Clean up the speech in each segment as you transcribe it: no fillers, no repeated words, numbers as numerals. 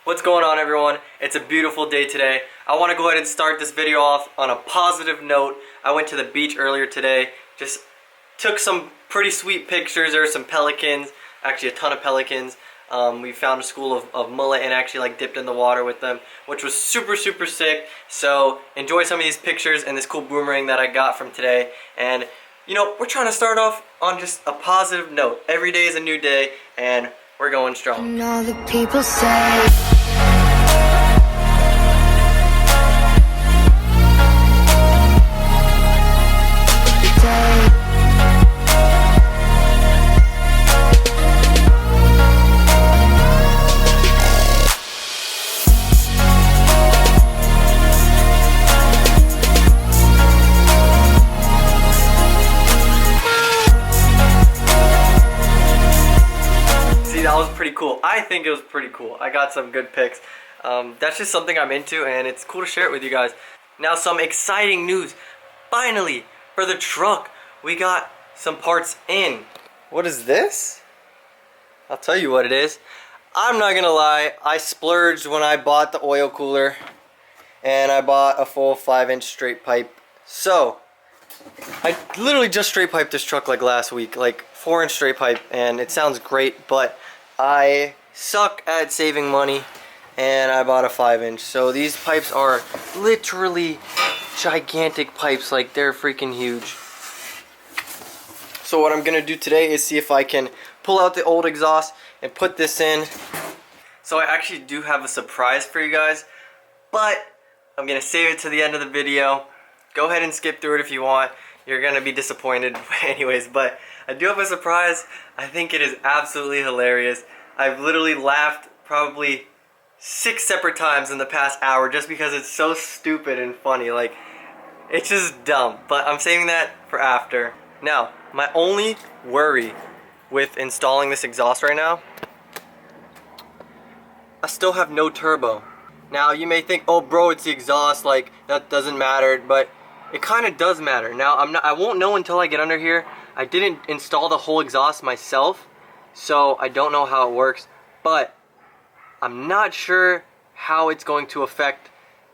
What's going on, everyone? It's a beautiful day today. I want to go ahead and start this video off on a positive note. I went to the beach earlier today, just took some pretty sweet pictures. There were some pelicans, actually a ton of pelicans. We found a school of mullet and actually dipped in the water with them, which was super sick. So enjoy some of these pictures and this cool boomerang that I got from today. And you know, we're trying to start off on just a positive note. Every day is a new day and we're going strong. And all the people say that was pretty cool. I think it was pretty cool. I got some good pics. That's just something I'm into and it's cool to share it with you guys. Now some exciting news. Finally, for the truck, we got some parts in. What is this? I'll tell you what it is. I'm not gonna lie, I splurged when I bought the oil cooler and I bought a full 5-inch straight pipe. So, I literally just straight piped this truck last week, 4-inch straight pipe, and it sounds great, but I suck at saving money and I bought a 5-inch. So these pipes are literally gigantic pipes, they're freaking huge. So what I'm gonna do today is see if I can pull out the old exhaust and put this in. So I actually do have a surprise for you guys, but I'm gonna save it to the end of the video. Go ahead and skip through it if you want. You're gonna be disappointed anyways, but I do have a surprise. I think it is absolutely hilarious. I've literally laughed probably 6 separate times in the past hour just because it's so stupid and funny. It's just dumb, but I'm saving that for after. Now, my only worry with installing this exhaust right now, I still have no turbo. Now, you may think, oh bro, it's the exhaust, that doesn't matter, but it kind of does matter. Now, I won't know until I get under here. I didn't install the whole exhaust myself, so I don't know how it works, but I'm not sure how it's going to affect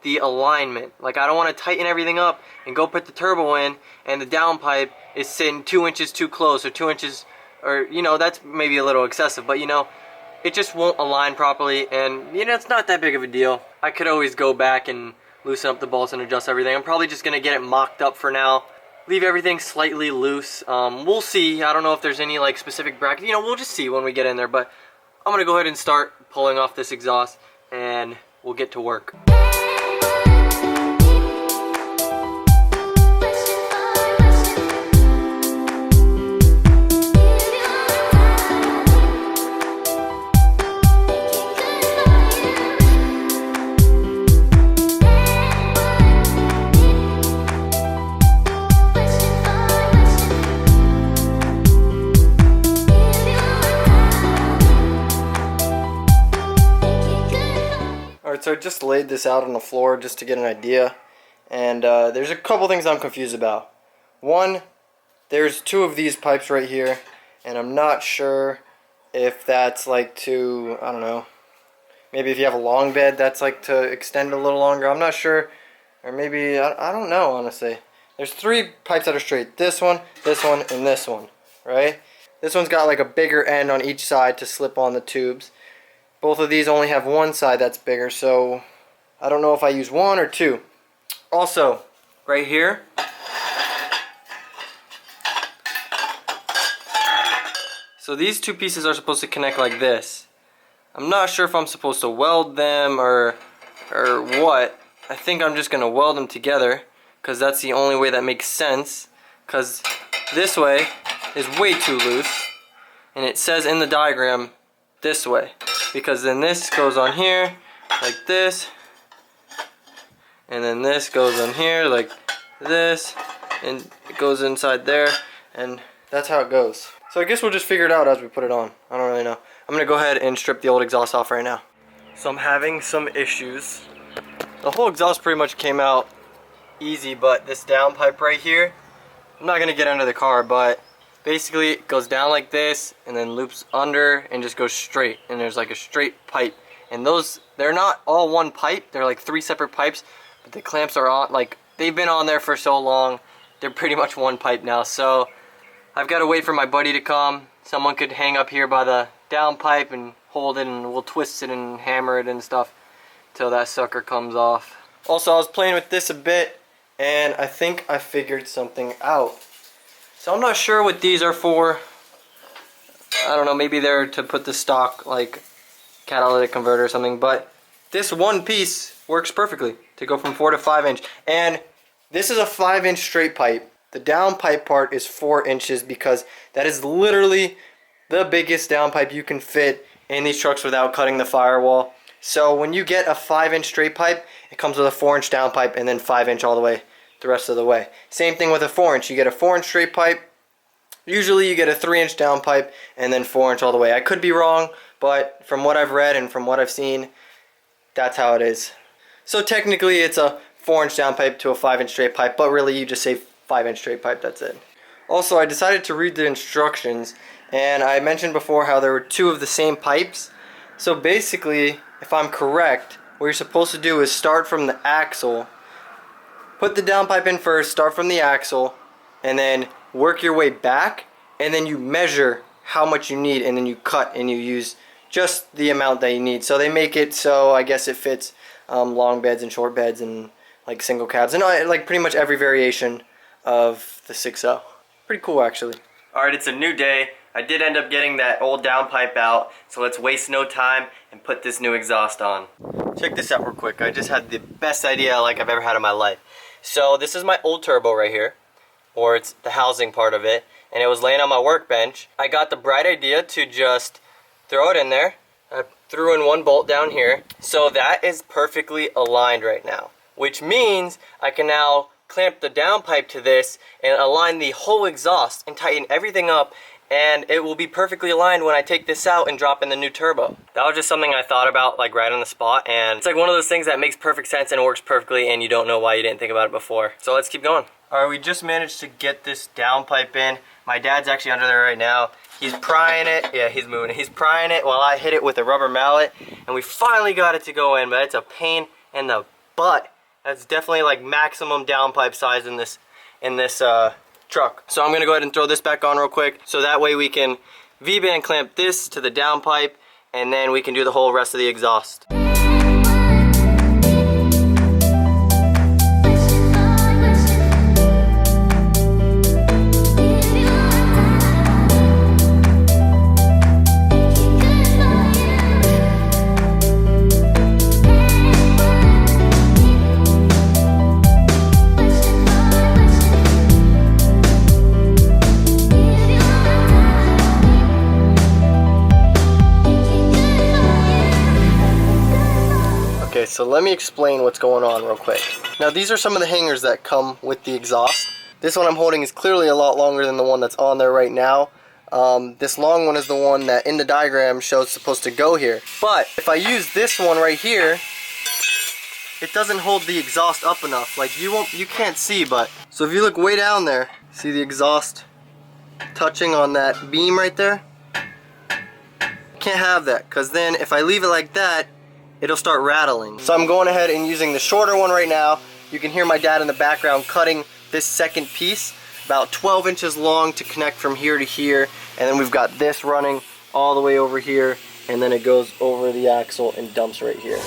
the alignment. I don't want to tighten everything up and go put the turbo in and the downpipe is sitting 2 inches too close or 2 inches, or that's maybe a little excessive, but it just won't align properly, and it's not that big of a deal. I could always go back and loosen up the bolts and adjust everything. I'm probably just gonna get it mocked up for now, leave everything slightly loose. We'll see. I don't know if there's any specific bracket, we'll just see when we get in there, but I'm gonna go ahead and start pulling off this exhaust and we'll get to work. So I just laid this out on the floor just to get an idea, and there's a couple things I'm confused about. One, there's 2 of these pipes right here, and I'm not sure if that's to, I don't know, maybe if you have a long bed that's to extend it a little longer. I'm not sure, or maybe, I don't know honestly. There's 3 pipes that are straight, this one, and this one, right? This one's got a bigger end on each side to slip on the tubes. Both of these only have one side that's bigger, so I don't know if I use 1 or 2. Also, right here, so these 2 pieces are supposed to connect like this. I'm not sure if I'm supposed to weld them or what. I think I'm just gonna weld them together because that's the only way that makes sense, because this way is way too loose, and it says in the diagram this way. Because then this goes on here like this, and then this goes on here like this, and it goes inside there, and that's how it goes. So I guess we'll just figure it out as we put it on. I don't really know. I'm gonna go ahead and strip the old exhaust off right now. So I'm having some issues. The whole exhaust pretty much came out easy, but this downpipe right here, I'm not gonna get under the car, but basically it goes down like this and then loops under and just goes straight, and there's like a straight pipe, And those, they're not all one pipe. They're like 3 separate pipes, but the clamps are on, like, they've been on there for so long. They're pretty much one pipe now. So I've got to wait for my buddy to come. Someone could hang up here by the down pipe and hold it, and we'll twist it and hammer it and stuff till that sucker comes off. Also, I was playing with this a bit, and I think I figured something out. So I'm not sure what these are for. I don't know, maybe they're to put the stock, like, catalytic converter or something, but this one piece works perfectly to go from 4 to 5 inch. And this is a 5-inch straight pipe. The down pipe part is 4 inches because that is literally the biggest down pipe you can fit in these trucks without cutting the firewall. So when you get a 5-inch straight pipe, it comes with a 4-inch down pipe and then 5-inch all the way the rest of the way. Same thing with a 4-inch. You get a 4-inch straight pipe. Usually you get a 3-inch down pipe and then 4-inch all the way. I could be wrong, but from what I've read and from what I've seen, that's how it is. So technically it's a 4-inch down pipe to a 5-inch straight pipe, but really you just say 5-inch straight pipe, that's it. Also, I decided to read the instructions, and I mentioned before how there were 2 of the same pipes. So basically, if I'm correct, what you're supposed to do is start from the axle, put the down pipe in first, start from the axle, and then work your way back, and then you measure how much you need, and then you cut and you use just the amount that you need. So they make it so I guess it fits long beds and short beds and like single cabs and like pretty much every variation of the 6.0. Pretty cool actually. Alright, it's a new day. I did end up getting that old down pipe out, so let's waste no time and put this new exhaust on. Check this out real quick. I just had the best idea like I've ever had in my life. So this is my old turbo right here, or it's the housing part of it, and it was laying on my workbench. I got the bright idea to just throw it in there. I threw in 1 bolt down here, so that is perfectly aligned right now, which means I can now clamp the down pipe to this and align the whole exhaust and tighten everything up, and it will be perfectly aligned when I take this out and drop in the new turbo. That was just something I thought about like right on the spot, and it's like one of those things that makes perfect sense and works perfectly and you don't know why you didn't think about it before. So let's keep going. Alright, we just managed to get this down pipe in. My dad's actually under there right now. He's prying it. Yeah, he's moving. He's prying it while I hit it with a rubber mallet, and we finally got it to go in, but it's a pain in the butt. That's definitely like maximum down pipe size in this truck. So I'm gonna go ahead and throw this back on real quick, so that way we can V-band clamp this to the down pipe, and then we can do the whole rest of the exhaust. Okay, so let me explain what's going on real quick. Now these are some of the hangers that come with the exhaust. This one I'm holding is clearly a lot longer than the one that's on there right now. This long one is the one that in the diagram shows supposed to go here. But if I use this one right here, it doesn't hold the exhaust up enough. Like you can't see, but so if you look way down there, see the exhaust touching on that beam right there? Can't have that, because then if I leave it like that, it'll start rattling. So I'm going ahead and using the shorter one right now. You can hear my dad in the background cutting this second piece, about 12 inches long to connect from here to here. And then we've got this running all the way over here, and then it goes over the axle and dumps right here.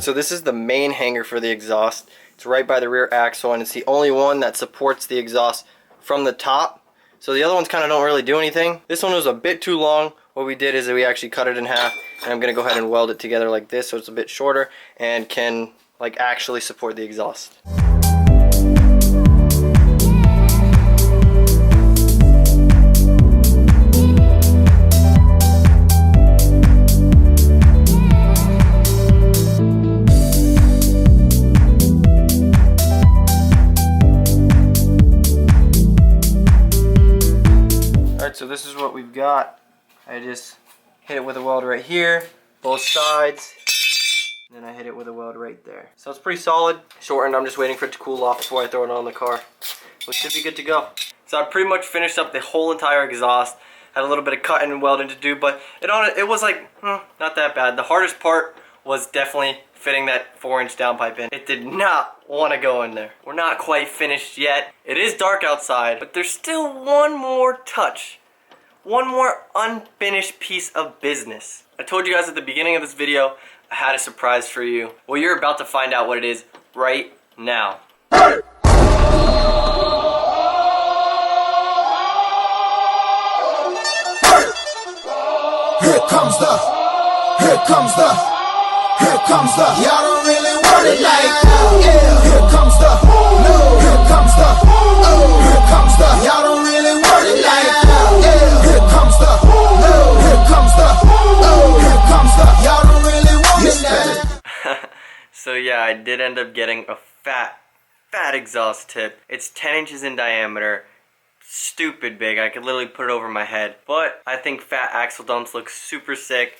So this is the main hanger for the exhaust. It's right by the rear axle, and it's the only one that supports the exhaust from the top. So the other ones kind of don't really do anything. This one was a bit too long. What we did is that we actually cut it in half, and I'm going to go ahead and weld it together like this so it's a bit shorter and can like actually support the exhaust. So this is what we've got I just hit it with a welder right here, both sides. And then I hit it with a weld right there. So it's pretty solid. Shortened, I'm just waiting for it to cool off before I throw it on the car. Which should be good to go. So I pretty much finished up the whole entire exhaust. Had a little bit of cutting and welding to do, but it was like, not that bad. The hardest part was definitely fitting that 4-inch downpipe in. It did not want to go in there. We're not quite finished yet. It is dark outside, but there's still one more touch. One more unfinished piece of business. I told you guys at the beginning of this video, I had a surprise for you. Well, you're about to find out what it is right now. Here comes the, y'all don't really want it like that. Yeah. Here comes the, no. Here comes the, oh. Here comes the, y'all don't really want it like that. Yeah. Here comes the, no. Here comes the, oh. Here comes the, y'all don't really want it like that. So yeah, I did end up getting a fat exhaust tip. It's 10 inches in diameter. Stupid big. I could literally put it over my head. But I think fat axle dumps look super sick.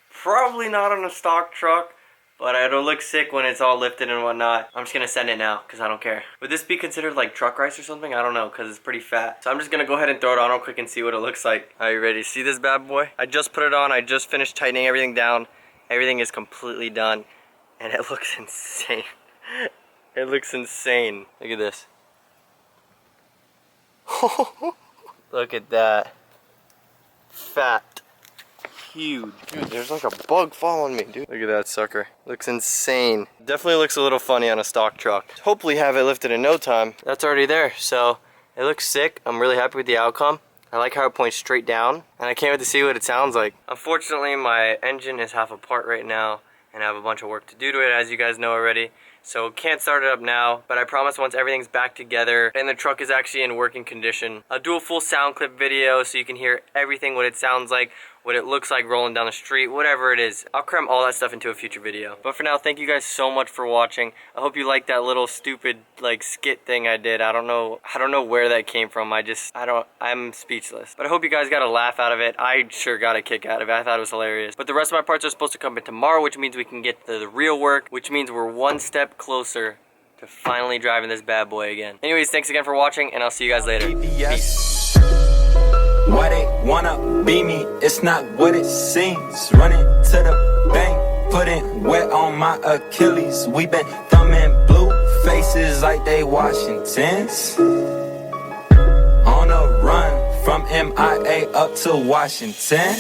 Probably not on a stock truck, but it'll look sick when it's all lifted and whatnot. I'm just gonna send it now because I don't care. Would this be considered like truck rice or something? I don't know because it's pretty fat. So I'm just gonna go ahead and throw it on real quick and see what it looks like. Are you ready to see this bad boy? I just put it on. I just finished tightening everything down. Everything is completely done and it looks insane. It looks insane. Look at this. Look at that. Fat. Huge. Dude, there's like a bug following me, dude. Look at that sucker. Looks insane. Definitely looks a little funny on a stock truck. Hopefully have it lifted in no time. That's already there, so it looks sick. I'm really happy with the outcome. I like how it points straight down, and I can't wait to see what it sounds like. Unfortunately, my engine is half apart right now, and I have a bunch of work to do to it, as you guys know already. So can't start it up now, but I promise once everything's back together and the truck is actually in working condition, I'll do a full sound clip video so you can hear everything, what it sounds like, what it looks like rolling down the street, whatever it is. I'll cram all that stuff into a future video. But for now, thank you guys so much for watching. I hope you liked that little stupid like skit thing I did. I don't know where that came from. I'm speechless. But I hope you guys got a laugh out of it. I sure got a kick out of it. I thought it was hilarious. But the rest of my parts are supposed to come in tomorrow, which means we can get to the real work, which means we're one step closer to finally driving this bad boy again. Anyways, thanks again for watching, and I'll see you guys later. Peace. Why they wanna be me, it's not what it seems. Running to the bank, putting wet on my Achilles. We been thumbing blue faces like they Washingtons. On a run from MIA up to Washington.